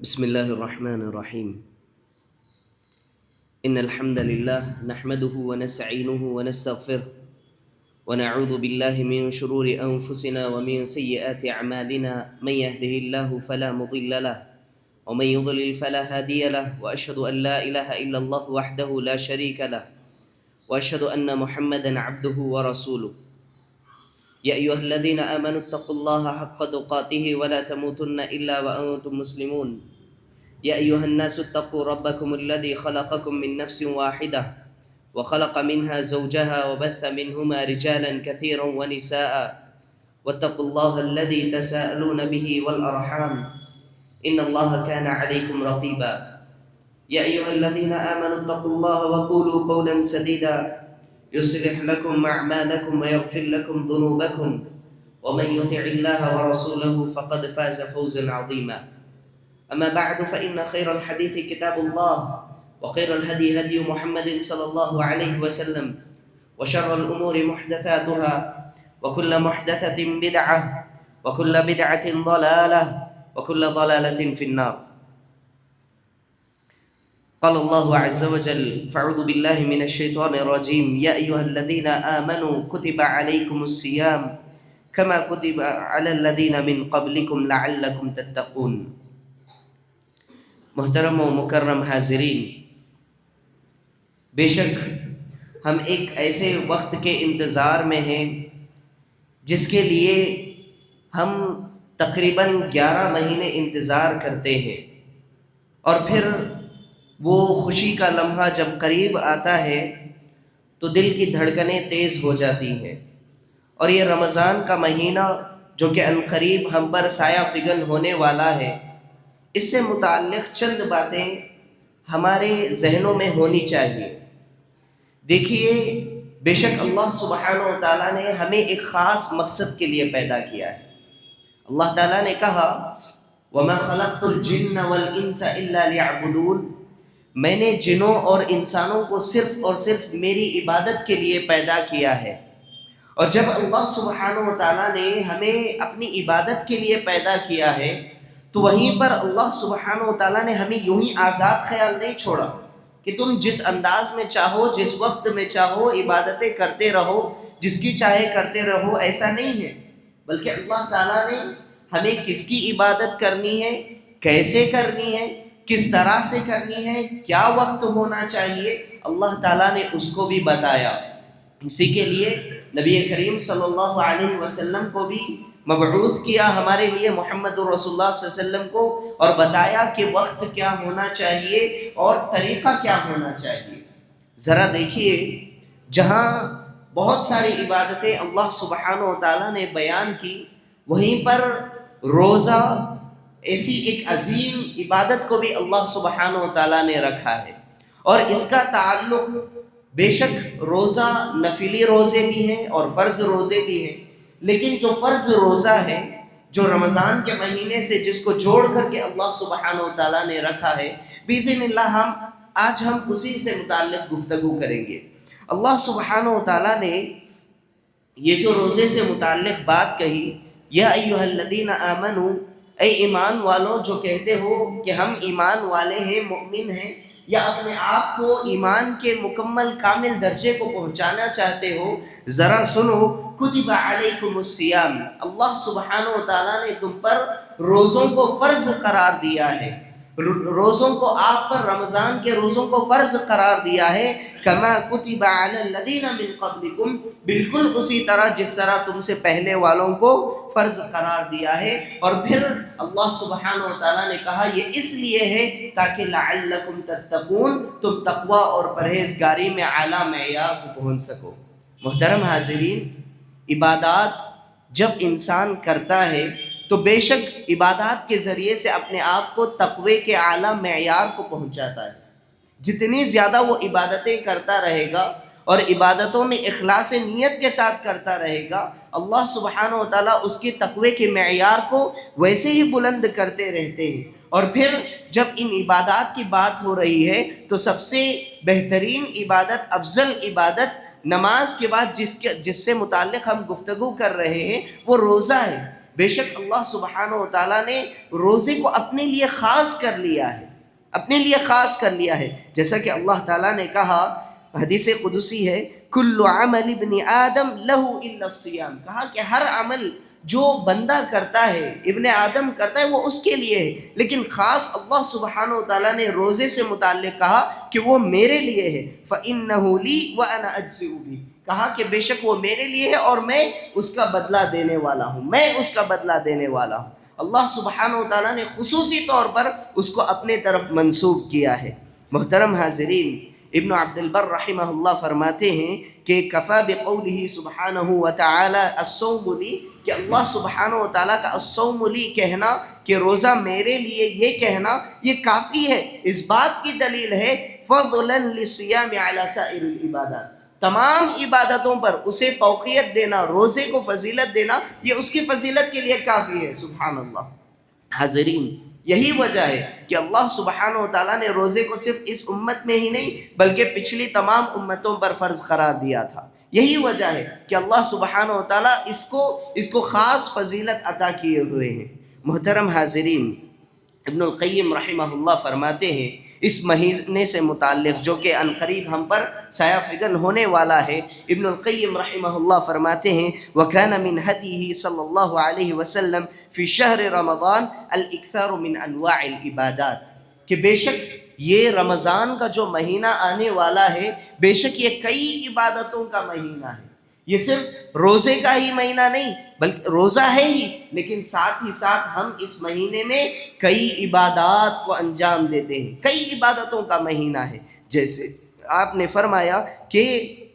بسم الله الرحمن الرحيم. إن الحمد لله نحمده ونستعينه ونستغفره ونعوذ بالله من شرور أنفسنا ومن سيئات أعمالنا. من يهده الله فلا مضل له ومن يضلل فلا هادي له، وأشهد أن لا إله إلا الله وحده لا شريك له، وأشهد أن محمدا عبده ورسوله. يا أيها الذين آمنوا اتقوا الله حق تقاته ولا تموتن إلا وأنتم مسلمون. يا أيها الناس اتقوا ربكم الذي خلقكم من نفس واحدة وخلق منها زوجها وبث منهما رجالا كثيرا ونساء، واتقوا الله الذي تساءلون به والأرحام إن الله كان عليكم رقيبا. يا أيها الذين آمنوا اتقوا الله وقولوا قولا سديدا يصلح لكم أعمالكم ويغفر لكم ذنوبكم، ومن يطع الله ورسوله فقد فاز فوزا عظيما. أما بعد فإن خير الحديث كتاب الله، وخير الهدي هدي محمد صلى الله عليه وسلم، وشر الأمور محدثاتها، وكل محدثة بدعة، وكل بدعة ضلالة، وكل ضلالة في النار. قال الله عز وجل: فأعوذ بالله من الشيطان الرجيم. يا أيها الذين آمنوا كتب عليكم الصيام كما كتب على الذين من قبلكم لعلكم تتقون. محترم و مکرم حاضرین، بے شک ہم ایک ایسے وقت کے انتظار میں ہیں جس کے لیے ہم تقریباً 11 مہینے انتظار کرتے ہیں، اور پھر وہ خوشی کا لمحہ جب قریب آتا ہے تو دل کی دھڑکنیں تیز ہو جاتی ہیں. اور یہ رمضان کا مہینہ جو کہ عنقریب ہم پر سایہ فگن ہونے والا ہے، اس سے متعلق چند باتیں ہمارے ذہنوں میں ہونی چاہیے. دیکھیے، بے شک اللہ سبحانہ و تعالیٰ نے ہمیں ایک خاص مقصد کے لیے پیدا کیا ہے. اللہ تعالیٰ نے کہا: وَمَا خَلَقْتُ الْجِنَّ وَالْإِنسَ إِلَّا لِيَعْبُدُونَ. میں نے جنوں اور انسانوں کو صرف اور صرف میری عبادت کے لیے پیدا کیا ہے. اور جب اللہ سبحانہ و تعالیٰ نے ہمیں اپنی عبادت کے لیے پیدا کیا ہے تو وہیں پر اللہ سبحانہ و تعالیٰ نے ہمیں یوں ہی آزاد خیال نہیں چھوڑا کہ تم جس انداز میں چاہو، جس وقت میں چاہو عبادتیں کرتے رہو، جس کی چاہے کرتے رہو. ایسا نہیں ہے، بلکہ اللہ تعالیٰ نے ہمیں کس کی عبادت کرنی ہے، کیسے کرنی ہے، کس طرح سے کرنی ہے، کیا وقت ہونا چاہیے، اللہ تعالیٰ نے اس کو بھی بتایا. اسی کے لیے نبی کریم صلی اللہ علیہ وسلم کو بھی مبعوث کیا ہمارے لیے، محمد رسول اللہ صلی اللہ علیہ وسلم کو، اور بتایا کہ وقت کیا ہونا چاہیے اور طریقہ کیا ہونا چاہیے. ذرا دیکھیے، جہاں بہت ساری عبادتیں اللہ سبحانہ و تعالیٰ نے بیان کی، وہیں پر روزہ ایسی ایک عظیم عبادت کو بھی اللہ سبحانہ و تعالیٰ نے رکھا ہے. اور اس کا تعلق بے شک روزہ نفلی روزے بھی ہیں اور فرض روزے بھی ہیں، لیکن جو فرض روزہ ہے، جو رمضان کے مہینے سے جس کو جوڑ کر کے اللہ سبحانہ و تعالیٰ نے رکھا ہے، بإذن اللہ آج ہم اسی سے متعلق گفتگو کریں گے. اللہ سبحانہ و تعالیٰ نے یہ جو روزے سے متعلق بات کہی، یا ایھا الذین آمنو، اے ایمان والوں جو کہتے ہو کہ ہم ایمان والے ہیں، مومن ہیں، یا اپنے آپ کو ایمان کے مکمل کامل درجے کو پہنچانا چاہتے ہو، ذرا سنو. کتب علیکم الصیام، اللہ سبحانہ و تعالیٰ نے تم پر روزوں کو فرض قرار دیا ہے. روزوں کو آپ پر، رمضان کے روزوں کو فرض قرار دیا ہے. کما کتب علی الذین من قبلکم، بالکل اسی طرح جس طرح تم سے پہلے والوں کو فرض قرار دیا ہے. اور پھر اللہ سبحانہ و تعالیٰ نے کہا یہ اس لیے ہے تاکہ لعلکم تتقون، تم تقوی اور پرہیزگاری میں اعلیٰ معیار کو پہنچ سکو. محترم حاضرین، عبادات جب انسان کرتا ہے تو بے شک عبادات کے ذریعے سے اپنے آپ کو تقوی کے اعلیٰ معیار کو پہنچاتا ہے. جتنی زیادہ وہ عبادتیں کرتا رہے گا اور عبادتوں میں اخلاص نیت کے ساتھ کرتا رہے گا، اللہ سبحانہ و تعالیٰ اس کے تقوی کے معیار کو ویسے ہی بلند کرتے رہتے ہیں. اور پھر جب ان عبادات کی بات ہو رہی ہے تو سب سے بہترین عبادت، افضل عبادت نماز کے بعد جس سے متعلق ہم گفتگو کر رہے ہیں وہ روزہ ہے. بے شک اللہ سبحانہ و تعالیٰ نے روزے کو اپنے لیے خاص کر لیا ہے، اپنے لیے خاص کر لیا ہے، جیسا کہ اللہ تعالیٰ نے کہا، حدیث قدسی ہے، کل عمل ابن آدم لہ الا الصیام، کہا کہ ہر عمل جو بندہ کرتا ہے، ابن آدم کرتا ہے، وہ اس کے لیے ہے، لیکن خاص اللہ سبحانہ و تعالیٰ نے روزے سے متعلق کہا کہ وہ میرے لیے ہے، فإنہ لی وأنا أجزئ بہ، کہا کہ بے شک وہ میرے لیے ہے اور میں اس کا بدلہ دینے والا ہوں، میں اس کا بدلہ دینے والا ہوں۔ اللہ سبحانہ و تعالیٰ نے خصوصی طور پر اس کو اپنے طرف منسوب کیا ہے۔ محترم حاضرین، ابن عبد البر رحمہ اللہ فرماتے ہیں کہ کفا بقولہ سبحانہ وتعالی الصوم لی، کہ اللہ سبحانہ و تعالیٰ کا الصوم لی کہنا، کہ روزہ میرے لیے، یہ کہنا یہ کافی ہے، اس بات کی دلیل ہے فضلا للصیام علی سائر العبادات، تمام عبادتوں پر اسے فوقیت دینا، روزے کو فضیلت دینا، یہ اس کی فضیلت کے لیے کافی ہے۔ سبحان اللہ۔ حاضرین، یہی وجہ ہے کہ اللہ سبحانہ و تعالیٰ نے روزے کو صرف اس امت میں ہی نہیں بلکہ پچھلی تمام امتوں پر فرض قرار دیا تھا۔ یہی وجہ ہے کہ اللہ سبحانہ و تعالیٰ اس کو خاص فضیلت عطا کیے ہوئے ہیں۔ محترم حاضرین، ابن القیم رحمہ اللہ فرماتے ہیں اس مہینے سے متعلق، جو کہ عنقریب ہم پر سایہ فگن ہونے والا ہے، ابن القیم رحمہ اللہ فرماتے ہیں وَكَانَ مِنْ هَدِيهِ صلی اللہ علیہ وسلم فی شہر رمضان الاکثار من انواع العبادات، کہ بے شک یہ رمضان کا جو مہینہ آنے والا ہے، بے شک یہ کئی عبادتوں کا مہینہ ہے، یہ صرف روزے کا ہی مہینہ نہیں بلکہ روزہ ہے ہی، لیکن ساتھ ہی ساتھ ہم اس مہینے میں کئی عبادات کو انجام دیتے ہیں، کئی عبادتوں کا مہینہ ہے۔ جیسے آپ نے فرمایا کہ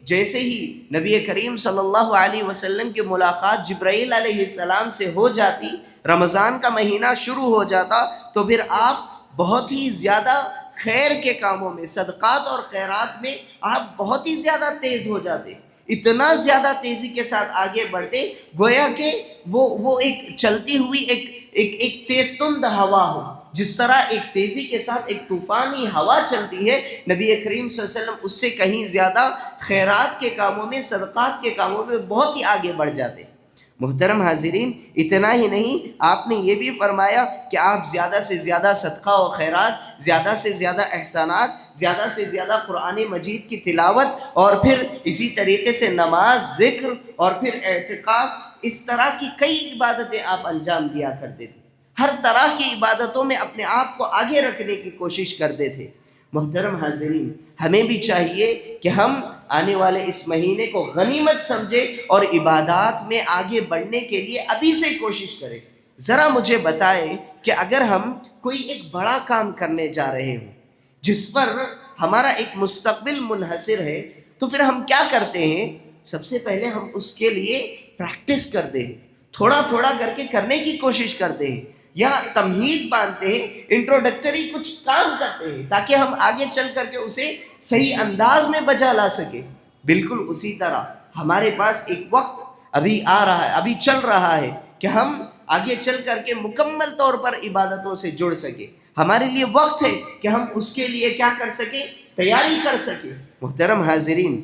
جیسے ہی نبی کریم صلی اللہ علیہ وسلم کی ملاقات جبرائیل علیہ السلام سے ہو جاتی، رمضان کا مہینہ شروع ہو جاتا، تو پھر آپ بہت ہی زیادہ خیر کے کاموں میں، صدقات اور خیرات میں آپ بہت ہی زیادہ تیز ہو جاتے، اتنا زیادہ تیزی کے ساتھ آگے بڑھتے گویا کہ وہ ایک چلتی ہوئی ایک تیز تند ہوا ہو، جس طرح ایک تیزی کے ساتھ ایک طوفانی ہوا چلتی ہے، نبی کریم صلی اللہ علیہ وسلم اس سے کہیں زیادہ خیرات کے کاموں میں، صدقات کے کاموں میں بہت ہی آگے بڑھ جاتے۔ محترم حاضرین، اتنا ہی نہیں، آپ نے یہ بھی فرمایا کہ آپ زیادہ سے زیادہ صدقہ و خیرات، زیادہ سے زیادہ احسانات، زیادہ سے زیادہ قرآن مجید کی تلاوت، اور پھر اسی طریقے سے نماز، ذکر، اور پھر اعتکاف، اس طرح کی کئی عبادتیں آپ انجام دیا کرتے تھے، ہر طرح کی عبادتوں میں اپنے آپ کو آگے رکھنے کی کوشش کرتے تھے۔ محترم حاضرین، ہمیں بھی چاہیے کہ ہم آنے والے اس مہینے کو غنیمت سمجھیں اور عبادات میں آگے بڑھنے کے لیے ابھی سے کوشش کریں۔ ذرا مجھے بتائیں کہ اگر ہم کوئی ایک بڑا کام کرنے جا رہے ہوں جس پر ہمارا ایک مستقبل منحصر ہے، تو پھر ہم کیا کرتے ہیں؟ سب سے پہلے ہم اس کے لیے پریکٹس کرتے ہیں، تھوڑا تھوڑا کر کے کرنے کی کوشش کرتے ہیں، یا تمہید باندھتے ہیں، انٹروڈکٹری کچھ کام کرتے ہیں تاکہ ہم آگے چل کر کے اسے صحیح انداز میں بجا لا سکے۔ بالکل اسی طرح ہمارے پاس ایک وقت ابھی آ رہا ہے، ابھی چل رہا ہے کہ ہم آگے چل کر کے مکمل طور پر عبادتوں سے جڑ سکے، ہمارے لیے وقت ہے کہ ہم اس کے لیے کیا کر سکیں؟ تیاری کر سکیں۔ محترم حاضرین،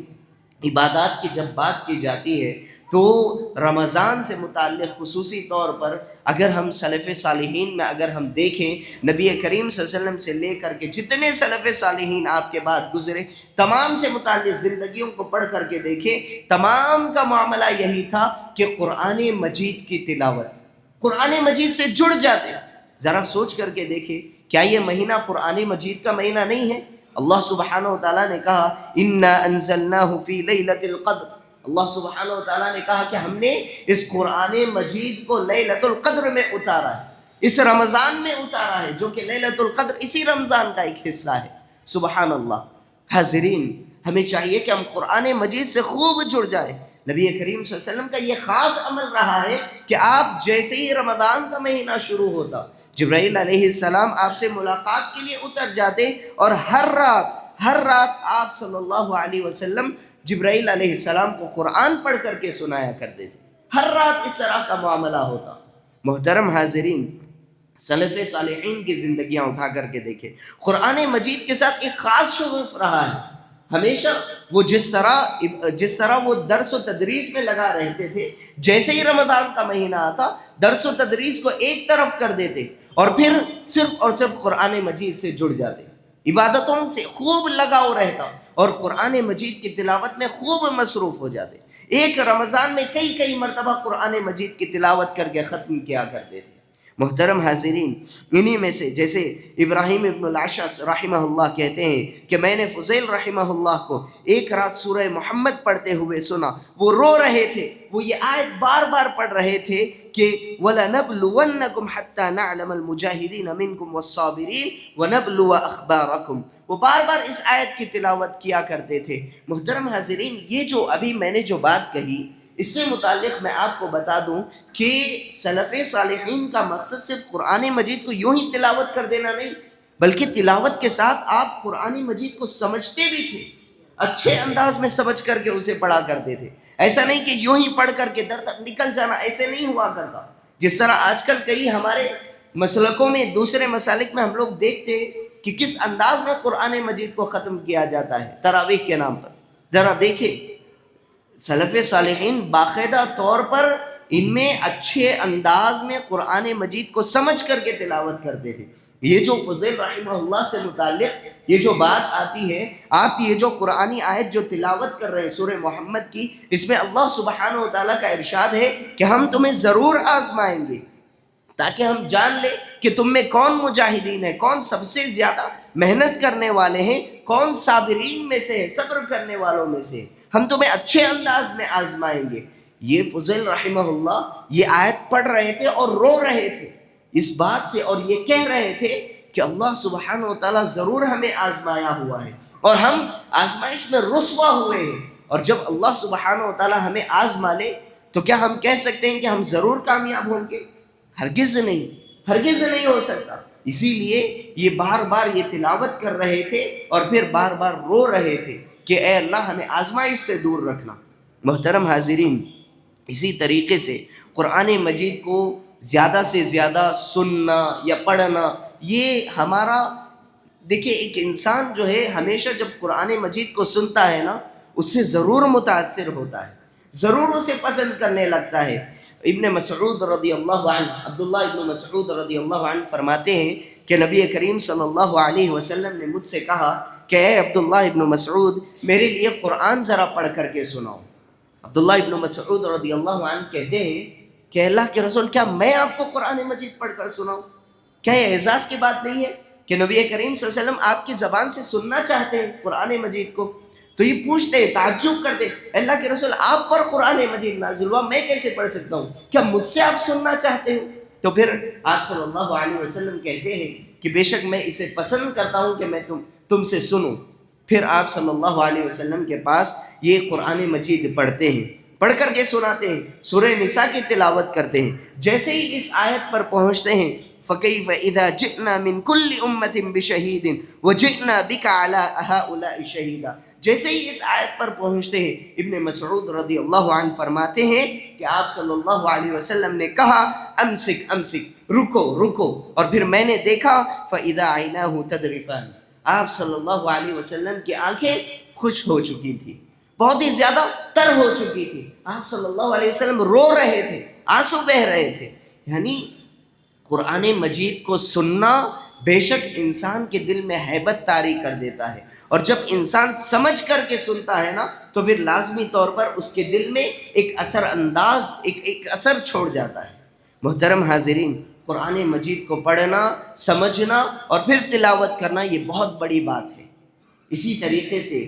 عبادات کی جب بات کی جاتی ہے تو رمضان سے متعلق خصوصی طور پر اگر ہم سلف صالحین میں اگر ہم دیکھیں، نبی کریم صلی اللہ علیہ وسلم سے لے کر کے جتنے سلف صالحین آپ کے بعد گزرے، تمام سے متعلق زندگیوں کو پڑھ کر کے دیکھیں، تمام کا معاملہ یہی تھا کہ قرآن مجید کی تلاوت، قرآن مجید سے جڑ جاتے۔ ذرا سوچ کر کے دیکھیں، کیا یہ مہینہ قرآن مجید کا مہینہ نہیں ہے؟ اللہ سبحانہ و تعالیٰ نے کہا اِنَّا أَنزَلْنَاهُ فِي لَيْلَةِ الْقَدْرِ، اللہ سبحانہ و تعالیٰ نے کہا کہ ہم نے اس قرآن مجید کو لیلۃ القدر میں اتارا ہے، اس رمضان میں اتارا ہے، جو کہ لیلۃ القدر اسی رمضان کا ایک حصہ ہے۔ سبحان اللہ۔ حاضرین، ہمیں چاہیے کہ ہم قرآن مجید سے خوب جڑ جائیں۔ نبی کریم صلی اللہ علیہ وسلم کا یہ خاص عمل رہا ہے کہ آپ جیسے ہی رمضان کا مہینہ شروع ہوتا، جبرائیل علیہ السلام آپ سے ملاقات کے لیے اتر جاتے، اور ہر رات آپ صلی اللہ علیہ وسلم جبرائیل علیہ السلام کو قرآن پڑھ کر کے سنایا کرتے تھے، ہر رات اس طرح کا معاملہ ہوتا۔ محترم حاضرین، سلف صالحین کی زندگیاں اٹھا کر کے دیکھیں، قرآن مجید کے ساتھ ایک خاص شغف رہا ہے۔ ہمیشہ وہ جس طرح وہ درس و تدریس میں لگا رہتے تھے، جیسے ہی رمضان کا مہینہ آتا درس و تدریس کو ایک طرف کر دیتے اور پھر صرف اور صرف قرآن مجید سے جڑ جاتے، عبادتوں سے خوب لگاؤ رہتا اور قرآن مجید کی تلاوت میں خوب مصروف ہو جاتے، ایک رمضان میں کئی مرتبہ قرآن مجید کی تلاوت کر کے ختم کیا کرتے تھے۔ محترم حاضرین، انہی میں سے جیسے ابراہیم ابن الاشعث رحمہ اللہ کہتے ہیں کہ میں نے فضیل رحمہ اللہ کو ایک رات سورہ محمد پڑھتے ہوئے سنا، وہ رو رہے تھے، وہ یہ آیت بار بار پڑھ رہے تھے کہ وَلَنَبْلُوَنَّكُمْ حَتَّى نَعْلَمَ الْمُجَاهِدِينَ مِنْكُمْ وَالصَّابِرِينَ وَنَبْلُوَ أَخْبَارَكُمْ۔ وہ بار بار اس آیت کی تلاوت کیا کرتے تھے۔ محترم حاضرین، یہ جو ابھی میں نے جو بات کہی، اس سے متعلق میں آپ کو بتا دوں کہ سلف صالحین کا مقصد صرف قرآن مجید کو یوں ہی تلاوت کر دینا نہیں، بلکہ تلاوت کے ساتھ آپ قرآن مجید کو سمجھتے بھی تھے، اچھے انداز میں سمجھ کر کے اسے پڑھا کرتے تھے۔ ایسا نہیں کہ یوں ہی پڑھ کر کے در تک نکل جانا، ایسے نہیں ہوا کرتا۔ جس طرح آج کل کئی ہمارے مسلکوں میں، دوسرے مسالک میں ہم لوگ دیکھتے کہ کس انداز میں قرآن مجید کو ختم کیا جاتا ہے تراویح کے نام پر۔ ذرا دیکھیں، سلف صالحین باقاعدہ طور پر ان میں اچھے انداز میں قرآن مجید کو سمجھ کر کے تلاوت کرتے تھے۔ یہ جو فضیل رحمہ اللہ سے متعلق یہ جو بات آتی ہے، آپ یہ جو قرآنی آیت جو تلاوت کر رہے ہیں سورہ محمد کی، اس میں اللہ سبحانہ و تعالیٰ کا ارشاد ہے کہ ہم تمہیں ضرور آزمائیں گے تاکہ ہم جان لیں کہ تم میں کون مجاہدین ہے، کون سب سے زیادہ محنت کرنے والے ہیں، کون صابرین میں سے ہے، صبر کرنے والوں میں سے۔ ہم تمہیں اچھے انداز میں آزمائیں گے۔ یہ فضیل رحمہ اللہ یہ آیت پڑھ رہے تھے اور رو رہے تھے اس بات سے، اور یہ کہہ رہے تھے کہ اللہ سبحانہ و تعالیٰ ضرور ہمیں آزمایا ہوا ہے اور ہم آزمائش میں رسوا ہوئے ہیں، اور جب اللہ سبحانہ و تعالیٰ ہمیں آزما لے تو کیا ہم کہہ سکتے ہیں کہ ہم ضرور کامیاب ہوں گے؟ ہرگز نہیں ہو سکتا۔ اسی لیے یہ بار بار یہ تلاوت کر رہے تھے اور پھر بار بار رو رہے تھے کہ اے اللہ ہمیں آزمائش سے دور رکھنا۔ محترم حاضرین، اسی طریقے سے قرآن مجید کو زیادہ سے زیادہ سننا یا پڑھنا، یہ ہمارا، دیکھیں ایک انسان جو ہے ہمیشہ جب قرآن مجید کو سنتا ہے نا، اس سے ضرور متاثر ہوتا ہے، ضرور اسے پسند کرنے لگتا ہے۔ ابن مسعود رضی اللہ عنہ، عبداللہ ابن مسعود رضی اللہ عنہ فرماتے ہیں کہ نبی کریم صلی اللہ علیہ وسلم نے مجھ سے کہا کہ اے عبداللہ ابن مسعود، میرے لیے قرآن ذرا پڑھ کر کے سناؤ۔ عبداللہ ابن مسعود رضی اللہ عنہ کہتے ہیں کہ اللہ کے رسول، کیا میں آپ کو قرآن مجید پڑھ کر سناؤں؟ کیا یہ اعزاز کی بات نہیں ہے کہ نبی کریم صلی اللہ علیہ وسلم آپ کی زبان سے سننا چاہتے ہیں قرآن مجید کو؟ تو یہ پوچھتے، تعجب کرتے، اللہ کے رسول آپ پر قرآن مجید نازل ہوا، میں کیسے پڑھ سکتا ہوں؟ کیا مجھ سے آپ سننا چاہتے ہو؟ تو پھر آپ صلی اللہ علیہ وسلم کہتے ہیں کہ بے شک میں اسے پسند کرتا ہوں کہ میں تم سے سنوں۔ پھر آپ صلی اللہ علیہ وسلم کے پاس یہ قرآن مجید پڑھتے ہیں، پڑھ کر کے سناتے ہیں، سورہ نساء کی تلاوت کرتے ہیں۔ جیسے ہی اس آیت پر پہنچتے ہیں فَكَيْفَ إِذَا جِئْنَا مِن كُلِّ أُمَّةٍ بِشَهِيدٍ وَجِئْنَا بِكَ عَلَىٰ هَٰؤُلَاءِ شَهِيدًا، جیسے ہی اس آیت پر پہنچتے ہیں ابن مسعود رضی اللہ عنہ فرماتے ہیں کہ آپ صلی اللہ علیہ وسلم نے کہا امسک امسک، رکو رکو، اور پھر میں نے دیکھا فَإِذَا عَيْنَاهُ تَذْرِفَانِ، آپ صلی اللہ علیہ وسلم کی آنکھیں خوش ہو چکی تھی، بہت ہی زیادہ تر ہو چکی تھی، آپ صلی اللہ علیہ وسلم رو رہے تھے، آنسو بہہ رہے تھے۔ یعنی قرآن مجید کو سننا بے شک انسان کے دل میں ہیبت طاری کر دیتا ہے، اور جب انسان سمجھ کر کے سنتا ہے نا تو پھر لازمی طور پر اس کے دل میں ایک اثر انداز، ایک اثر چھوڑ جاتا ہے۔ محترم حاضرین، قرآن مجید کو پڑھنا، سمجھنا اور پھر تلاوت کرنا یہ بہت بڑی بات ہے۔ اسی طریقے سے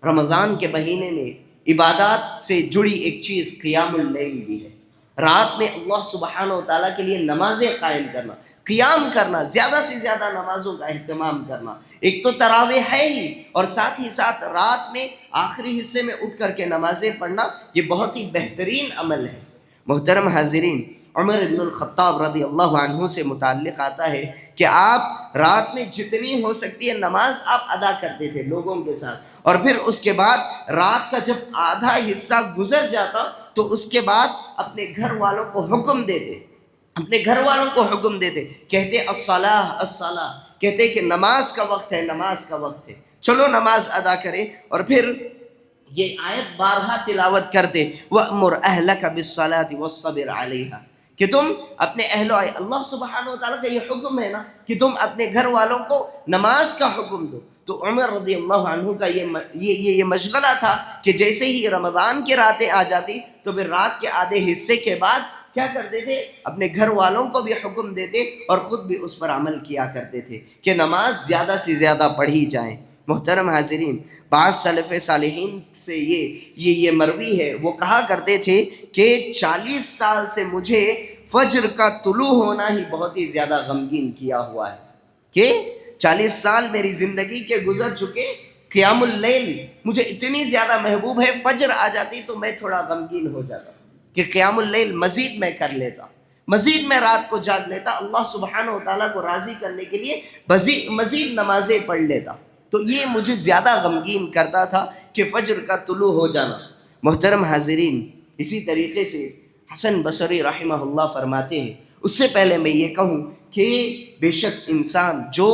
رمضان کے مہینے میں عبادات سے جڑی ایک چیز قیام اللیل بھی ہے۔ رات میں اللہ سبحانہ و تعالیٰ کے لیے نمازیں قائم کرنا، قیام کرنا، زیادہ سے زیادہ نمازوں کا اہتمام کرنا، ایک تو تراویح ہے ہی، اور ساتھ ہی ساتھ رات میں آخری حصے میں اٹھ کر کے نمازیں پڑھنا، یہ بہت ہی بہترین عمل ہے۔ محترم حاضرین، عمر بن الخطاب رضی اللہ عنہ سے متعلق آتا ہے کہ آپ رات میں جتنی ہو سکتی ہے نماز آپ ادا کرتے تھے لوگوں کے ساتھ، اور پھر اس کے بعد رات کا جب آدھا حصہ گزر جاتا تو اس کے بعد اپنے گھر والوں کو حکم دیتے، کہتے الصلاۃ الصلاۃ، کہتے کہ نماز کا وقت ہے، نماز کا وقت ہے، چلو نماز ادا کریں، اور پھر یہ آیت بارہا تلاوت کرتے وَأْمُرْ أَهْلَكَ بِالصَّلَاةِ وَالصَّبِرْ عَلَيْهَا، کہ تم اپنے اہل و عیال، اللہ سبحانہ و تعالیٰ کا یہ حکم ہے نا کہ تم اپنے گھر والوں کو نماز کا حکم دو. تو عمر رضی اللہ عنہ کا یہ مشغلہ تھا کہ جیسے ہی رمضان کی راتیں آ جاتی تو پھر رات کے آدھے حصے کے بعد کیا کرتے تھے، اپنے گھر والوں کو بھی حکم دیتے اور خود بھی اس پر عمل کیا کرتے تھے کہ نماز زیادہ سے زیادہ پڑھی جائیں. محترم حاضرین، بعض سلف صالحین سے یہ مروی ہے، وہ کہا کرتے تھے کہ 40 سال سے مجھے فجر کا طلوع ہونا ہی بہت ہی زیادہ غمگین کیا ہوا ہے، کہ 40 سال میری زندگی کے گزر چکے، قیام اللیل مجھے اتنی زیادہ محبوب ہے، فجر آ جاتی تو میں تھوڑا غمگین ہو جاتا کہ قیام اللیل مزید میں کر لیتا، مزید میں رات کو جاگ لیتا، اللہ سبحانہ و تعالیٰ کو راضی کرنے کے لیے مزید نمازیں پڑھ لیتا. تو یہ مجھے زیادہ غمگین کرتا تھا کہ فجر کا طلوع ہو جانا. محترم حاضرین، اسی طریقے سے حسن بصری رحمہ اللہ فرماتے ہیں، اس سے پہلے میں یہ کہوں کہ بے شک انسان جو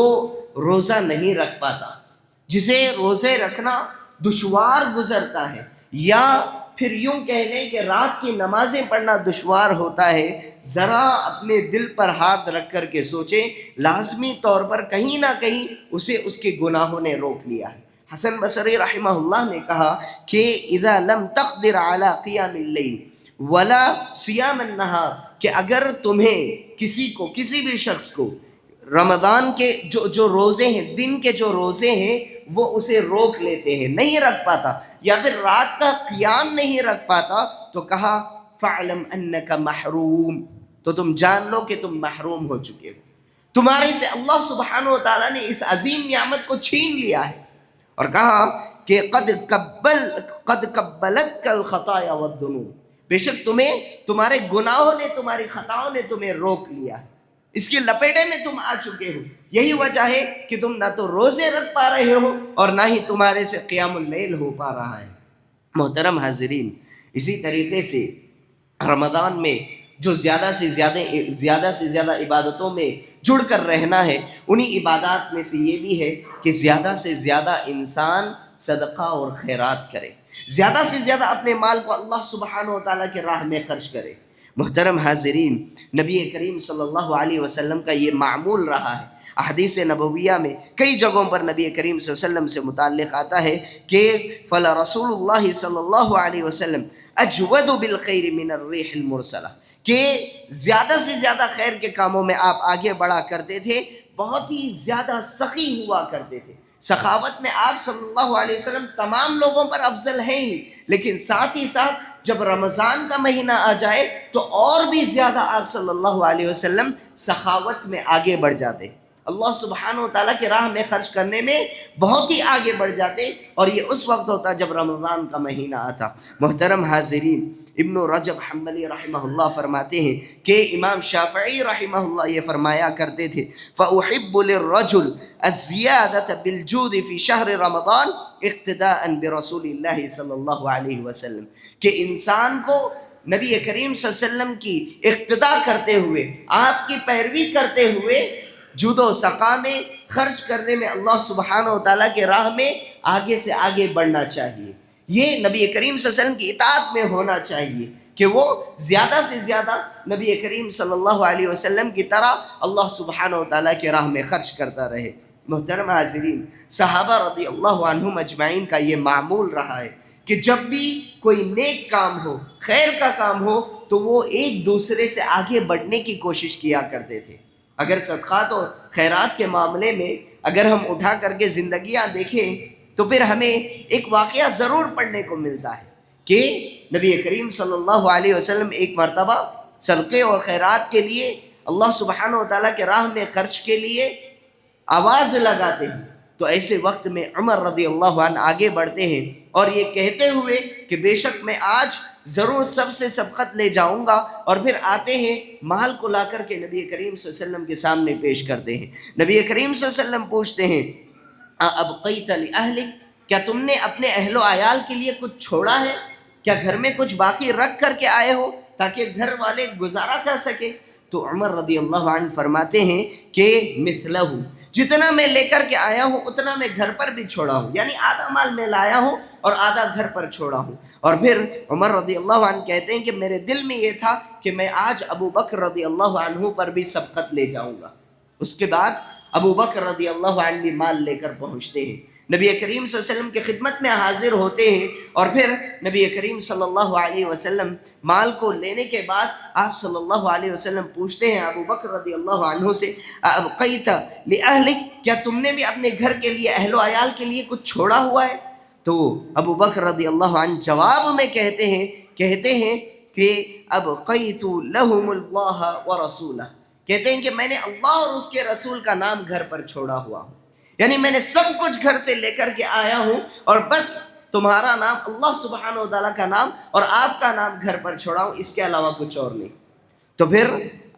روزہ نہیں رکھ پاتا، جسے روزے رکھنا دشوار گزرتا ہے، یا پھر یوں کہہ لیں کہ رات کی نمازیں پڑھنا دشوار ہوتا ہے، ذرا اپنے دل پر ہاتھ رکھ کر کے سوچیں، لازمی طور پر کہیں نہ کہیں اسے اس کے گناہوں نے روک لیا ہے. حسن بصری رحمہ اللہ نے کہا کہ اذا لم تقدر علی قیام اللیل ولا صیام النہار، کہ اگر تمہیں کسی بھی شخص کو رمضان کے جو روزے ہیں، دن کے جو روزے ہیں وہ اسے روک لیتے ہیں، نہیں رکھ پاتا، یا پھر رات کا قیام نہیں رکھ پاتا، تو کہا فَعْلَمْ أَنَّكَ محروم، تو تم جان لو کہ تم محروم ہو چکے ہو، تمہارے سے اللہ سبحانہ و تعالیٰ نے اس عظیم نعمت کو چھین لیا ہے. اور کہا کہ قد قبلتک الخطایا والذنوب، بے شک تمہارے گناہوں نے، تمہاری خطاؤں نے تمہیں روک لیا ہے، اس کی لپیٹے میں تم آ چکے ہو. یہی وجہ ہے کہ تم نہ تو روزے رکھ پا رہے ہو اور نہ ہی تمہارے سے قیام اللیل ہو پا رہا ہے. محترم حاضرین، اسی طریقے سے رمضان میں جو زیادہ سے زیادہ عبادتوں میں جڑ کر رہنا ہے، انہی عبادات میں سے یہ بھی ہے کہ زیادہ سے زیادہ انسان صدقہ اور خیرات کرے، زیادہ سے زیادہ اپنے مال کو اللہ سبحانہ و تعالیٰ کے راہ میں خرچ کرے. محترم حاضرین، نبی کریم صلی اللہ علیہ وسلم کا یہ معمول رہا ہے. احادیث نبویہ میں کئی جگہوں پر نبی کریم صلی اللہ علیہ وسلم سے متعلق آتا ہے کہ فلا رسول اللہ صلی اللہ علیہ وسلم اجود بالخیر من الریح المرسلہ، کہ زیادہ سے زیادہ خیر کے کاموں میں آپ آگے بڑھا کرتے تھے، بہت ہی زیادہ سخی ہوا کرتے تھے. سخاوت میں آپ صلی اللہ علیہ وسلم تمام لوگوں پر افضل ہیں ہی، لیکن ساتھ ہی ساتھ جب رمضان کا مہینہ آ جائے تو اور بھی زیادہ آپ صلی اللہ علیہ وسلم سخاوت میں آگے بڑھ جاتے، اللہ سبحانہ و تعالیٰ کی راہ میں خرچ کرنے میں بہت ہی آگے بڑھ جاتے، اور یہ اس وقت ہوتا جب رمضان کا مہینہ آتا. محترم حاضرین، ابن رجب حنبلی رحمہ اللہ فرماتے ہیں کہ امام شافعی رحمہ اللہ یہ فرمایا کرتے تھے فَأُحِبُّ لِلرَّجُلِ الزِّيَادَةَ بِالْجُودِ فِي شَهْرِ رَمَضَانِ اقتداءً برسول اللہ صلی اللہ علیہ وسلم، کہ انسان کو نبی کریم صلی اللہ علیہ وسلم کی اقتداء کرتے ہوئے، آپ کی پیروی کرتے ہوئے جود و سقا میں، خرچ کرنے میں، اللہ سبحانہ و تعالیٰ کے راہ میں آگے سے آگے بڑھنا چاہیے. یہ نبی کریم صلی اللہ علیہ وسلم کی اطاعت میں ہونا چاہیے کہ وہ زیادہ سے زیادہ نبی کریم صلی اللہ علیہ وسلم کی طرح اللہ سبحانہ و تعالیٰ کے راہ میں خرچ کرتا رہے. محترم حاضرین، صحابہ رضی اللہ عنہم اجمعین کا یہ معمول رہا ہے کہ جب بھی کوئی نیک کام ہو، خیر کا کام ہو، تو وہ ایک دوسرے سے آگے بڑھنے کی کوشش کیا کرتے تھے. اگر صدقات اور خیرات کے معاملے میں اگر ہم اٹھا کر کے زندگیاں دیکھیں تو پھر ہمیں ایک واقعہ ضرور پڑھنے کو ملتا ہے کہ نبی کریم صلی اللہ علیہ وسلم ایک مرتبہ صدقے اور خیرات کے لیے، اللہ سبحانہ و تعالیٰ کے راہ میں خرچ کے لیے آواز لگاتے ہیں. تو ایسے وقت میں عمر رضی اللہ عنہ آگے بڑھتے ہیں اور یہ کہتے ہوئے کہ بے شک میں آج ضرور سب سے سبقت لے جاؤں گا، اور پھر آتے ہیں مال کو لا کر کے نبی کریم صلی اللہ علیہ وسلم کے سامنے پیش کرتے ہیں. نبی کریم صلی اللہ علیہ وسلم پوچھتے ہیں ابقیت لأہلک، کیا تم نے اپنے اہل و عیال کے لیے کچھ چھوڑا ہے؟ کیا گھر میں کچھ باقی رکھ کر کے آئے ہو تاکہ گھر والے گزارا کر سکے؟ تو عمر رضی اللہ عنہ فرماتے ہیں کہ مثلہ، جتنا میں لے کر کے آیا ہوں اتنا میں گھر پر بھی چھوڑا ہوں، یعنی آدھا مال میں لایا ہوں اور آدھا گھر پر چھوڑا ہوں۔ اور پھر عمر رضی اللہ عنہ کہتے ہیں کہ میرے دل میں یہ تھا کہ میں آج ابو بکر رضی اللہ عنہ پر بھی سبقت لے جاؤں گا۔ اس کے بعد ابو بکر رضی اللہ عنہ بھی مال لے کر پہنچتے ہیں، نبی کریم صلی اللہ علیہ وسلم کی خدمت میں حاضر ہوتے ہیں، اور پھر نبی کریم صلی اللہ علیہ وسلم مال کو لینے کے بعد آپ صلی اللہ علیہ وسلم پوچھتے ہیں ابو بکر رضی اللہ عنہ سے، ابقیت لأہلک، کیا تم نے بھی اپنے گھر کے لیے، اہل و عیال کے لیے کچھ چھوڑا ہوا ہے؟ تو ابو بکر رضی اللہ عنہ جواب میں کہتے ہیں کہ ابقیت لہم اللہ ورسولہ، کہتے ہیں کہ میں نے اللہ اور اس کے رسول کا نام گھر پر چھوڑا ہوا ہوں، یعنی میں نے سب کچھ گھر سے لے کر کے آیا ہوں اور بس تمہارا نام، اللہ سبحانہ و تعالیٰ کا نام اور آپ کا نام گھر پر چھوڑا ہوں، اس کے علاوہ کچھ اور نہیں۔ تو پھر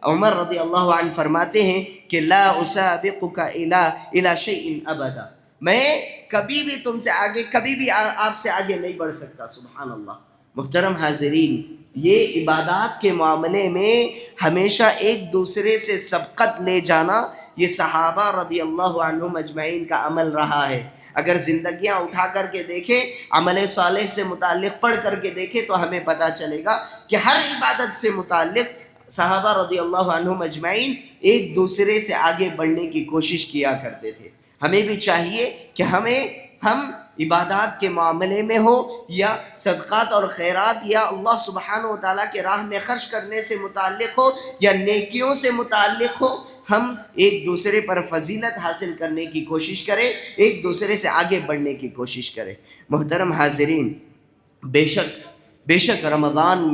عمر رضی اللہ عنہ فرماتے ہیں کہ لا اسابقک الی شیء ابدا، میں کبھی بھی تم سے آگے، کبھی بھی آپ سے آگے نہیں بڑھ سکتا۔ سبحان اللہ۔ محترم حاضرین، یہ عبادات کے معاملے میں ہمیشہ ایک دوسرے سے سبقت لے جانا یہ صحابہ رضی اللہ عنہم اجمعین کا عمل رہا ہے۔ اگر زندگیاں اٹھا کر کے دیکھیں، عمل صالح سے متعلق پڑھ کر کے دیکھیں تو ہمیں پتہ چلے گا کہ ہر عبادت سے متعلق صحابہ رضی اللہ عنہم اجمعین ایک دوسرے سے آگے بڑھنے کی کوشش کیا کرتے تھے۔ ہمیں بھی چاہیے کہ ہم عبادات کے معاملے میں ہو یا صدقات اور خیرات یا اللہ سبحانہ و تعالیٰ کے راہ میں خرچ کرنے سے متعلق ہو یا نیکیوں سے متعلق ہو، ہم ایک دوسرے پر فضیلت حاصل کرنے کی کوشش کریں، ایک دوسرے سے آگے بڑھنے کی کوشش کریں۔ محترم حاضرین، بے شک رمضان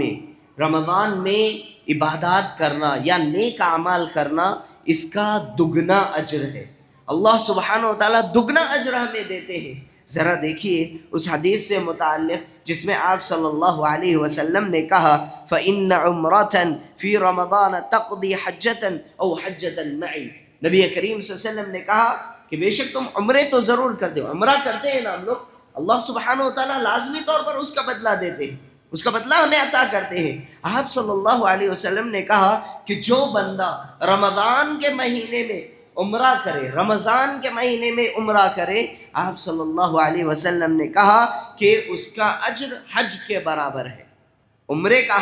میں عبادات کرنا یا نیک اعمال کرنا، اس کا دگنا اجر ہے۔ اللہ سبحانہ و تعالیٰ دگنا اجر ہمیں دیتے ہیں۔ ذرا دیکھیے اس حدیث سے متعلق جس میں آپ صلی اللہ علیہ وسلم نے کہا فَإِنَّ عُمْرَةً فِي رَمَضَانَ تَقْضِي حَجَّةً أَوْ حَجَّةً مَعِي، نبی کریم صلی اللہ علیہ وسلم نے کہا کہ بے شک تم عمرے تو ضرور کرتے ہو، عمرہ کرتے ہیں نا ہم لوگ، اللہ سبحانہ و تعالیٰ لازمی طور پر اس کا بدلہ دیتے ہیں، اس کا بدلہ ہمیں عطا کرتے ہیں۔ آپ صلی اللہ علیہ وسلم نے کہا کہ جو بندہ رمضان کے مہینے میں عمرہ کرے، رمضان کے مہینے میں عمرہ کرے، آپ صلی اللہ علیہ وسلم نے کہا کہ اس کا اجر حج کے برابر ہے۔ عمرے کا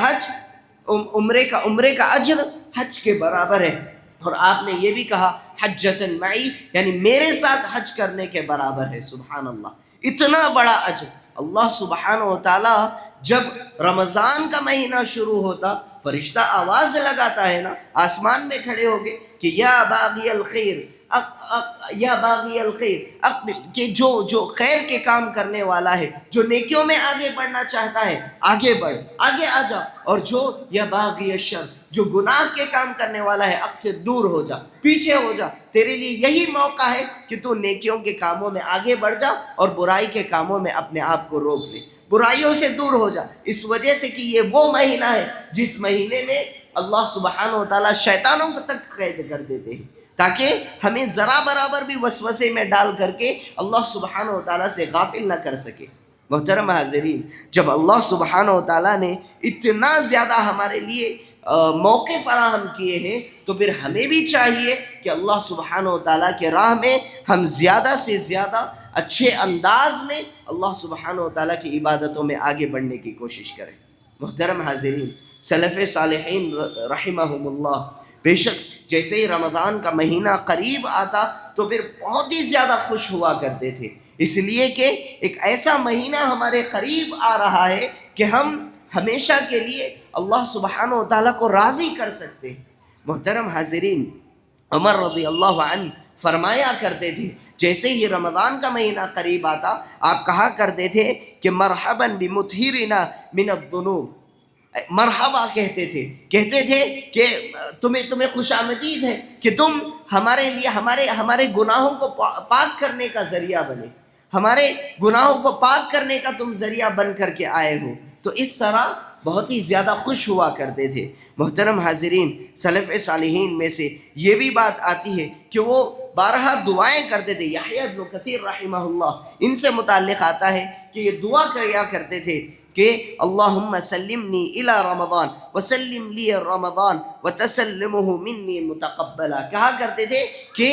اجر حج کے برابر ہے۔ اور آپ نے یہ بھی کہا حجۃ معی، یعنی میرے ساتھ حج کرنے کے برابر ہے۔ سبحان اللہ، اتنا بڑا اجر۔ اللہ سبحانہ و تعالیٰ جب رمضان کا مہینہ شروع ہوتا، فرشتہ آواز لگاتا ہے نا، آسمان میں کھڑے ہو گئے کہ یا باغی الخیر اقبل، کہ جو خیر کے کام کرنے والا ہے، جو نیکیوں میں آگے بڑھنا چاہتا ہے، آگے بڑھ، آگے آ جا، اور جو یا باغی الشر، جو گناہ کے کام کرنے والا ہے، حق سے دور ہو جا، پیچھے ہو جا، تیرے لیے یہی موقع ہے کہ تو نیکیوں کے کاموں میں آگے بڑھ جا اور برائی کے کاموں میں اپنے آپ کو روک لے، برائیوں سے دور ہو جا، اس وجہ سے کہ یہ وہ مہینہ ہے جس مہینے میں اللہ سبحانہ و تعالیٰ شیطانوں کو تک قید کر دیتے ہیں، تاکہ ہمیں ذرا برابر بھی وسوسے میں ڈال کر کے اللہ سبحانہ و تعالیٰ سے غافل نہ کر سکے۔ محترم حاضرین، جب اللہ سبحانہ و تعالیٰ نے اتنا زیادہ ہمارے لیے موقع فراہم کیے ہیں، تو پھر ہمیں بھی چاہیے کہ اللہ سبحانہ و تعالیٰ کے راہ میں ہم زیادہ سے زیادہ اچھے انداز میں اللہ سبحانہ و تعالیٰ کی عبادتوں میں آگے بڑھنے کی کوشش کریں۔ محترم حاضرین، سلف صالحین رحمہم اللہ بے شک جیسے ہی رمضان کا مہینہ قریب آتا تو پھر بہت ہی زیادہ خوش ہوا کرتے تھے، اس لیے کہ ایک ایسا مہینہ ہمارے قریب آ رہا ہے کہ ہم ہمیشہ کے لیے اللہ سبحانہ و تعالیٰ کو راضی کر سکتے ہیں۔ محترم حاضرین، عمر رضی اللہ عنہ فرمایا کرتے تھے جیسے ہی رمضان کا مہینہ قریب آتا آپ کہا کرتے تھے کہ مرحباً بمطہرنا من الذنوب، مرحبا کہتے تھے کہ تمہیں خوش آمدید ہے کہ تم ہمارے لیے ہمارے گناہوں کو پاک کرنے کا ذریعہ بنے، ہمارے گناہوں کو پاک کرنے کا تم ذریعہ بن کر کے آئے ہو، تو اس طرح بہت ہی زیادہ خوش ہوا کرتے تھے۔ محترم حاضرین، سلف صالحین میں سے یہ بھی بات آتی ہے کہ وہ بارہا دعائیں کرتے تھے۔ یحییٰ بن کثیر رحمہ اللہ، ان سے متعلق آتا ہے کہ یہ دعا کیا کرتے تھے کہ اللہم سلمنی الی رمضان وسلم لی رمضان وتسلمہ منی متقبلا، کہا کرتے تھے کہ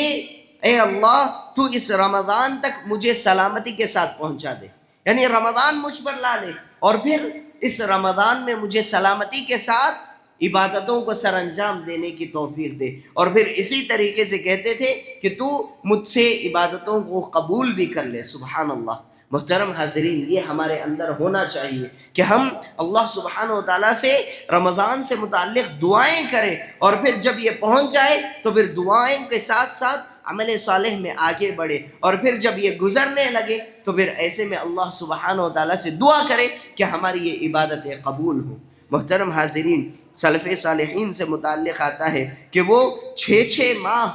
اے اللہ تو اس رمضان تک مجھے سلامتی کے ساتھ پہنچا دے، یعنی رمضان مجھ پر لا لے اور پھر اس رمضان میں مجھے سلامتی کے ساتھ عبادتوں کو سر انجام دینے کی توفیق دے۔ اور پھر اسی طریقے سے کہتے تھے کہ تو مجھ سے عبادتوں کو قبول بھی کر لے۔ سبحان اللہ۔ محترم حاضرین، یہ ہمارے اندر ہونا چاہیے کہ ہم اللہ سبحانہ و تعالیٰ سے رمضان سے متعلق دعائیں کریں، اور پھر جب یہ پہنچ جائے تو پھر دعائیں کے ساتھ ساتھ عمل صالح میں آگے بڑھے، اور پھر جب یہ گزرنے لگے تو پھر ایسے میں اللہ سبحانہ و تعالیٰ سے دعا کرے کہ ہماری یہ عبادتیں قبول ہوں۔ محترم حاضرین، سلف صالحین سے متعلق آتا ہے کہ وہ 6 ماہ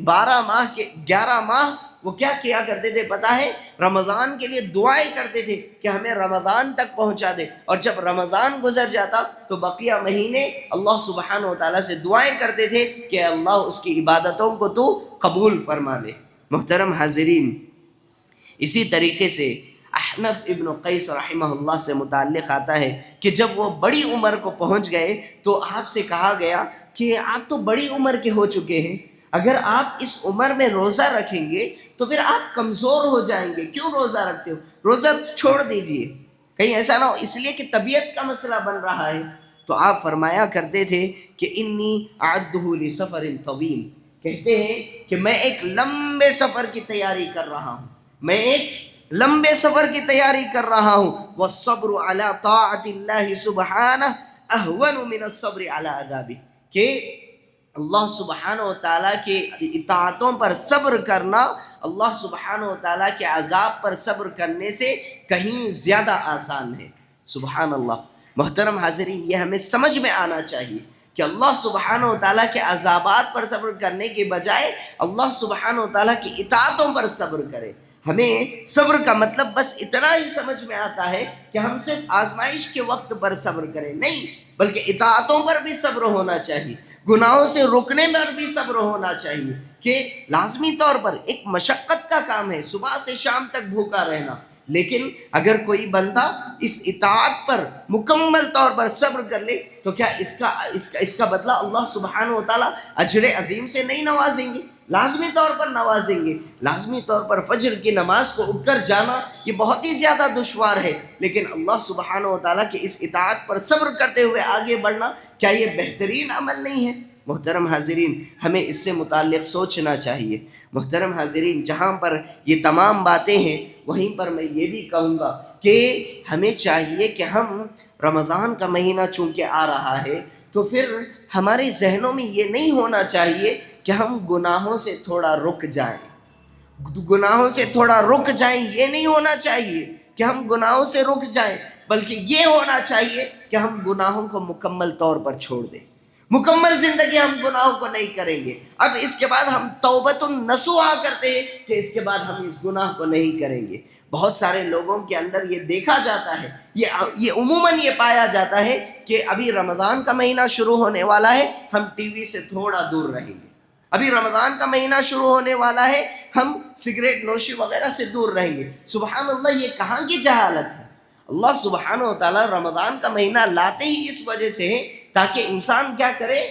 12 ماہ کے 11 ماہ وہ کیا کیا کرتے تھے پتہ ہے؟ رمضان کے لیے دعائیں کرتے تھے کہ ہمیں رمضان تک پہنچا دے، اور جب رمضان گزر جاتا تو بقیہ مہینے اللہ سبحانہ و تعالیٰ سے دعائیں کرتے تھے کہ اللہ اس کی عبادتوں کو تو قبول فرما لے۔ محترم حاضرین، اسی طریقے سے احنف ابن قیس رحمہ اللہ سے متعلق آتا ہے کہ جب وہ بڑی عمر کو پہنچ گئے تو آپ سے کہا گیا کہ آپ تو بڑی عمر کے ہو چکے ہیں، اگر آپ اس عمر میں روزہ رکھیں گے تو پھر آپ کمزور ہو جائیں گے، کیوں روزہ رکھتے ہو؟ روزہ چھوڑ دیجئے، کہیں ایسا نہ ہو اس لیے کہ طبیعت کا مسئلہ بن رہا ہے۔ تو آپ فرمایا کرتے تھے کہ انی اعدہ لسفر طویل، کہتے ہیں کہ میں ایک لمبے سفر کی تیاری کر رہا ہوں، میں ایک لمبے سفر کی تیاری کر رہا ہوں۔ والصبر علی طاعت اللہ سبحانہ اہون من الصبر علی عذابہ، کہ اللہ سبحانہ و تعالیٰ کے اطاعتوں پر صبر کرنا اللہ سبحانہ و تعالیٰ کے عذاب پر صبر کرنے سے کہیں زیادہ آسان ہے۔ سبحان اللہ۔ محترم حاضرین، یہ ہمیں سمجھ میں آنا چاہیے کہ اللہ سبحانہ و تعالیٰ کے عذابات پر صبر کرنے کے بجائے اللہ سبحانہ و تعالیٰ کی اطاعتوں پر صبر کرے۔ ہمیں صبر کا مطلب بس اتنا ہی سمجھ میں آتا ہے کہ ہم صرف آزمائش کے وقت پر صبر کریں، نہیں، بلکہ اطاعتوں پر بھی صبر ہونا چاہیے، گناہوں سے رکنے پر بھی صبر ہونا چاہیے، کہ لازمی طور پر ایک مشقت کا کام ہے صبح سے شام تک بھوکا رہنا، لیکن اگر کوئی بندہ اس اطاعت پر مکمل طور پر صبر کر لے تو کیا اس کا بدلہ اللہ سبحانہ و تعالیٰ اجر عظیم سے نہیں نوازیں گے؟ لازمی طور پر نوازیں گے۔ لازمی طور پر فجر کی نماز کو اٹھ کر جانا یہ بہت ہی زیادہ دشوار ہے، لیکن اللہ سبحانہ و تعالیٰ کے اس اطاعت پر صبر کرتے ہوئے آگے بڑھنا کیا یہ بہترین عمل نہیں ہے؟ محترم حاضرین، ہمیں اس سے متعلق سوچنا چاہیے۔ محترم حاضرین، جہاں پر یہ تمام باتیں ہیں وہیں پر میں یہ بھی کہوں گا کہ ہمیں چاہیے کہ ہم رمضان کا مہینہ چونکہ آ رہا ہے تو پھر ہمارے ذہنوں میں یہ نہیں ہونا چاہیے کہ ہم گناہوں سے تھوڑا رک جائیں، گناہوں سے تھوڑا رک جائیں، یہ نہیں ہونا چاہیے کہ ہم گناہوں سے رک جائیں، بلکہ یہ ہونا چاہیے کہ ہم گناہوں کو مکمل طور پر چھوڑ دیں، مکمل زندگی ہم گناہوں کو نہیں کریں گے۔ اب اس کے بعد ہم توبۃ النصوحہ کرتے ہیں کہ اس کے بعد ہم اس گناہ کو نہیں کریں گے۔ بہت سارے لوگوں کے اندر یہ دیکھا جاتا ہے، یہ عموماً یہ پایا جاتا ہے کہ ابھی رمضان کا مہینہ شروع ہونے والا ہے، ہم ٹی وی سے تھوڑا دور رہیں گے، ابھی رمضان کا مہینہ شروع ہونے والا ہے، ہم سگریٹ نوشی وغیرہ سے دور رہیں گے۔ سبحان اللہ، یہ کہاں کی جہالت ہے؟ اللہ سبحانہ و تعالیٰ رمضان کا مہینہ لاتے ہی اس وجہ سے ہے تاکہ انسان کیا کرے؟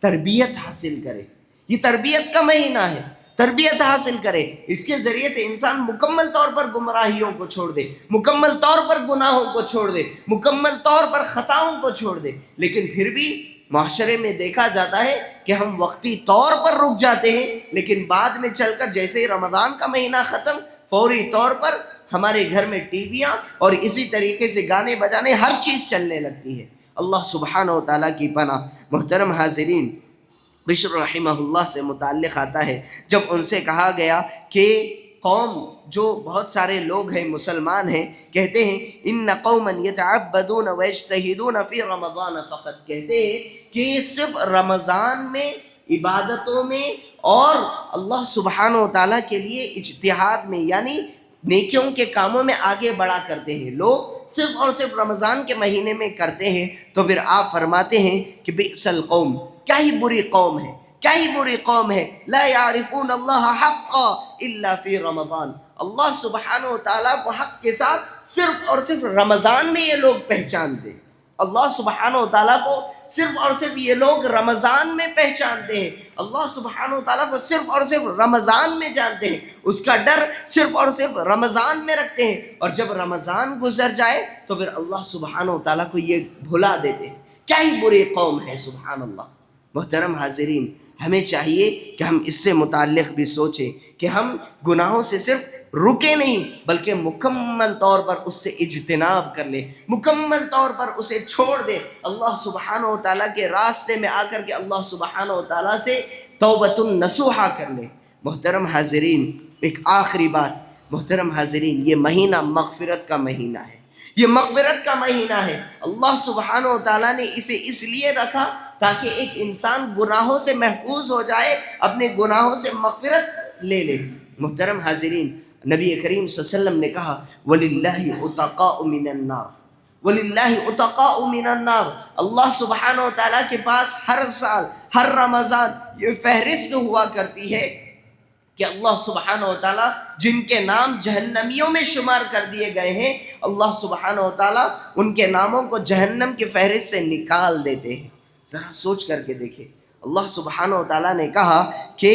تربیت حاصل کرے۔ یہ تربیت کا مہینہ ہے، تربیت حاصل کرے، اس کے ذریعے سے انسان مکمل طور پر گمراہیوں کو چھوڑ دے، مکمل طور پر گناہوں کو چھوڑ دے، مکمل طور پر خطاؤں کو چھوڑ دے۔ لیکن پھر بھی معاشرے میں دیکھا جاتا ہے کہ ہم وقتی طور پر رک جاتے ہیں، لیکن بعد میں چل کر جیسے ہی رمضان کا مہینہ ختم، فوری طور پر ہمارے گھر میں ٹی ویاں اور اسی طریقے سے گانے بجانے ہر چیز چلنے لگتی ہے۔ اللہ سبحانہ و تعالیٰ کی پناہ۔ محترم حاضرین، بشر رحمہ اللہ سے متعلق آتا ہے جب ان سے کہا گیا کہ قوم جو بہت سارے لوگ ہیں مسلمان ہیں، کہتے ہیں ان قوما یتعبدون ویجتہدون فی رمضان فقط، کہتے ہیں کہ صرف رمضان میں عبادتوں میں اور اللہ سبحانہ و تعالیٰ کے لیے اجتہاد میں یعنی نیکیوں کے کاموں میں آگے بڑھا کرتے ہیں، لوگ صرف اور صرف رمضان کے مہینے میں کرتے ہیں۔ تو پھر آپ فرماتے ہیں کہ بئس القوم، کیا ہی بری قوم ہے، کیا ہی بری قوم ہے، لا یعرفون اللہ حقا الا فی رمضان، اللہ سبحانہ و تعالیٰ کو حق کے ساتھ صرف اور صرف رمضان میں یہ لوگ پہچانتے، اللہ سبحانہ و تعالیٰ کو صرف اور صرف یہ لوگ رمضان میں پہچانتے ہیں، اللہ سبحانہ و تعالیٰ کو صرف اور صرف رمضان میں جانتے ہیں، اس کا ڈر صرف اور صرف رمضان میں رکھتے ہیں، اور جب رمضان گزر جائے تو پھر اللہ سبحانہ و تعالیٰ کو یہ بھلا دیتے ہیں۔ کیا ہی بری قوم ہے، سبحان اللہ۔ محترم حاضرین، ہمیں چاہیے کہ ہم اس سے متعلق بھی سوچیں کہ ہم گناہوں سے صرف رکے نہیں بلکہ مکمل طور پر اس سے اجتناب کر لیں، مکمل طور پر اسے چھوڑ دیں، اللہ سبحانہ و تعالیٰ کے راستے میں آ کر کے اللہ سبحانہ و تعالیٰ سے توبۃ النصوحہ کر لیں۔ محترم حاضرین، ایک آخری بات، محترم حاضرین، یہ مہینہ مغفرت کا مہینہ ہے، یہ مغفرت کا مہینہ ہے۔ اللہ سبحانہ و تعالیٰ نے اسے اس لیے رکھا تاکہ ایک انسان گناہوں سے محفوظ ہو جائے، اپنے گناہوں سے مغفرت لے لے۔ محترم حاضرین، نبی کریم صلی اللہ علیہ وسلم نے کہا وَلِلَّهِ عُتَقَاءُ مِنَ النَّارِ، وَلِلَّهِ عُتَقَاءُ مِنَ النَّارِ، اللہ سبحانہ و تعالیٰ کے پاس ہر سال ہر رمضان یہ فہرست ہوا کرتی ہے کہ اللہ سبحانہ و تعالیٰ جن کے نام جہنمیوں میں شمار کر دیے گئے ہیں، اللہ سبحانہ و تعالیٰ ان کے ناموں کو جہنم کی فہرست سے نکال دیتے ہیں۔ ذرا سوچ کر کے دیکھیں، اللہ سبحانہ و تعالیٰ نے کہا کہ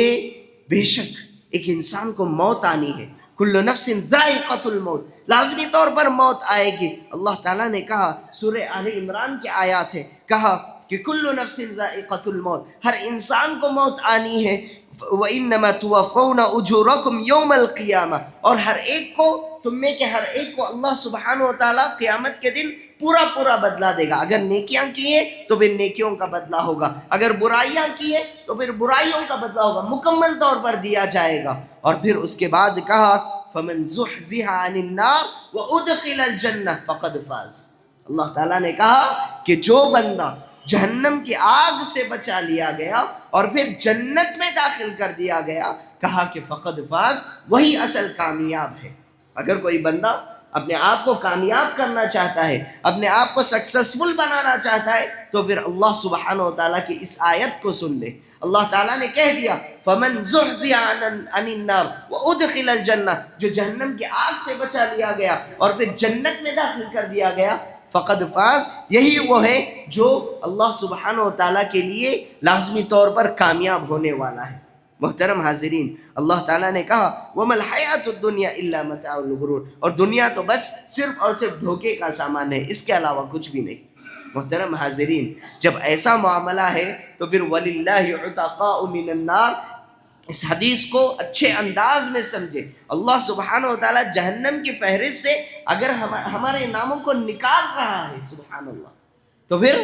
بے شک ایک انسان کو موت آنی ہے، کل نفس ذائقۃ الموت، لازمی طور پر موت آئے گی۔ اللہ تعالیٰ نے کہا، سورہ آل عمران کی آیات ہے، کہا کہ کل نفس ذائقۃ الموت، ہر انسان کو موت آنی ہے، وَإِنَّمَا تُوَفَّوْنَ أُجُورَكُمْ يَوْمَ الْقِيَامَةِ، اور ہر ایک کو، تم میں کے ہر ایک کو اللہ سبحانہ و تعالیٰ قیامت کے دن پورا بدلہ دے گا۔ اگر نیکیاں کی ہیں تو پھر نیکیوں کا بدلہ ہوگا، اگر برائیاں کی ہیں تو پھر برائیوں کا بدلہ ہوگا، مکمل طور پر دیا جائے گا۔ اور پھر اس کے بعد کہا فَمَنْ زُحْزِحَ عَنِ النَّارِ وَأُدْخِلَ الْجَنَّةَ فَقَدْ فَازَ، اللہ تعالیٰ نے کہا کہ جو بندہ جہنم کی آگ سے بچا لیا گیا اور پھر جنت میں داخل کر دیا گیا، کہا کہ فقد فاز، وہی اصل کامیاب ہے۔ اگر کوئی بندہ اپنے آپ کو کامیاب کرنا چاہتا ہے، اپنے آپ کو سکسیسفل بنانا چاہتا ہے، تو پھر اللہ سبحانہ و تعالیٰ کی اس آیت کو سن لے۔ اللہ تعالیٰ نے کہہ دیا فَمَنْ زُحْزِحَ عَنِ النَّارِ وَأُدْخِلَ الْجَنَّةَ، جو جہنم کی آگ سے بچا لیا گیا اور پھر جنت میں داخل کر دیا گیا، فقد فاز، یہی وہ ہے جو اللہ سبحانہ و تعالیٰ کے لیے لازمی طور پر کامیاب ہونے والا ہے۔ محترم حاضرین، اللہ تعالیٰ نے کہا وَمَا الْحَيَاةُ الدُّنْيَا إِلَّا مَتَاعُ الْغُرُورِ، اور دنیا تو بس صرف اور صرف دھوکے کا سامان ہے، اس کے علاوہ کچھ بھی نہیں۔ محترم حاضرین، جب ایسا معاملہ ہے تو پھر وَلِلَّهِ عُتَقَاءُ مِنَ النَّارِ، اس حدیث کو اچھے انداز میں سمجھے۔ اللہ سبحانہ و تعالیٰ جہنم کی فہرست سے اگر ہمارے ناموں کو نکال رہا ہے، سبحان اللہ، تو پھر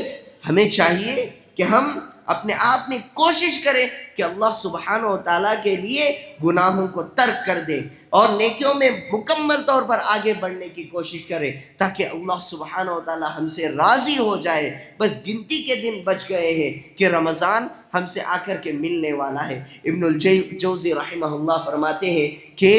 ہمیں چاہیے کہ ہم اپنے آپ میں کوشش کریں کہ اللہ سبحانہ و تعالیٰ کے لیے گناہوں کو ترک کر دیں اور نیکیوں میں مکمل طور پر آگے بڑھنے کی کوشش کریں، تاکہ اللہ سبحانہ و تعالیٰ ہم سے راضی ہو جائے۔ بس گنتی کے دن بچ گئے ہیں کہ رمضان ہم سے آ کر کے ملنے والا ہے۔ ابن الجوزی رحمہ اللہ فرماتے ہیں کہ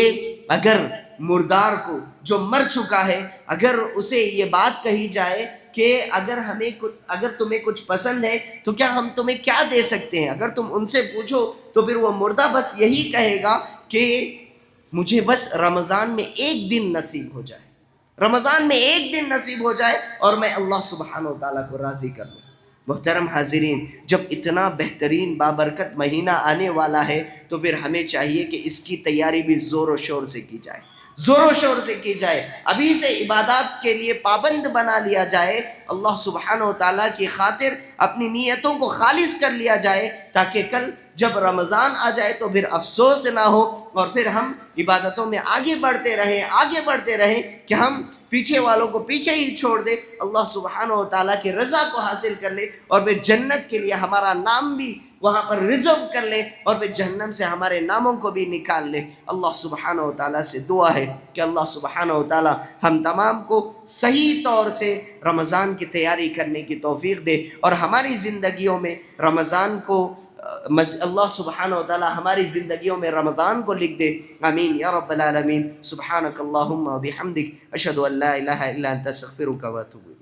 اگر مردار کو، جو مر چکا ہے، اگر اسے یہ بات کہی جائے کہ اگر تمہیں کچھ پسند ہے تو کیا ہم تمہیں کیا دے سکتے ہیں، اگر تم ان سے پوچھو تو پھر وہ مردہ بس یہی کہے گا کہ مجھے بس رمضان میں ایک دن نصیب ہو جائے، رمضان میں ایک دن نصیب ہو جائے اور میں اللہ سبحانہ و تعالیٰ کو راضی کر لوں۔ محترم حاضرین، جب اتنا بہترین بابرکت مہینہ آنے والا ہے تو پھر ہمیں چاہیے کہ اس کی تیاری بھی زور و شور سے کی جائے، زور و شور سے کی جائے، ابھی سے عبادات کے لیے پابند بنا لیا جائے، اللہ سبحانہ و تعالیٰ کی خاطر اپنی نیتوں کو خالص کر لیا جائے، تاکہ کل جب رمضان آ جائے تو پھر افسوس نہ ہو اور پھر ہم عبادتوں میں آگے بڑھتے رہیں کہ ہم پیچھے والوں کو پیچھے ہی چھوڑ دے، اللہ سبحانہ و تعالیٰ کی رضا کو حاصل کر لے اور پھر جنت کے لیے ہمارا نام بھی وہاں پر ریزرو کر لے اور پھر جہنم سے ہمارے ناموں کو بھی نکال لے۔ اللہ سبحانہ و تعالیٰ سے دعا ہے کہ اللہ سبحانہ و تعالیٰ ہم تمام کو صحیح طور سے رمضان کی تیاری کرنے کی توفیق دے اور ہماری زندگیوں میں رمضان کو اللہ سبحانہ و تعالیٰ ہماری زندگیوں میں رمضان کو لکھ دے۔ آمین یا رب العالمین۔ سبحانک اللہم و بحمدک، اشہد ان لا الہ الا انت، استغفرک و اتوب الیک۔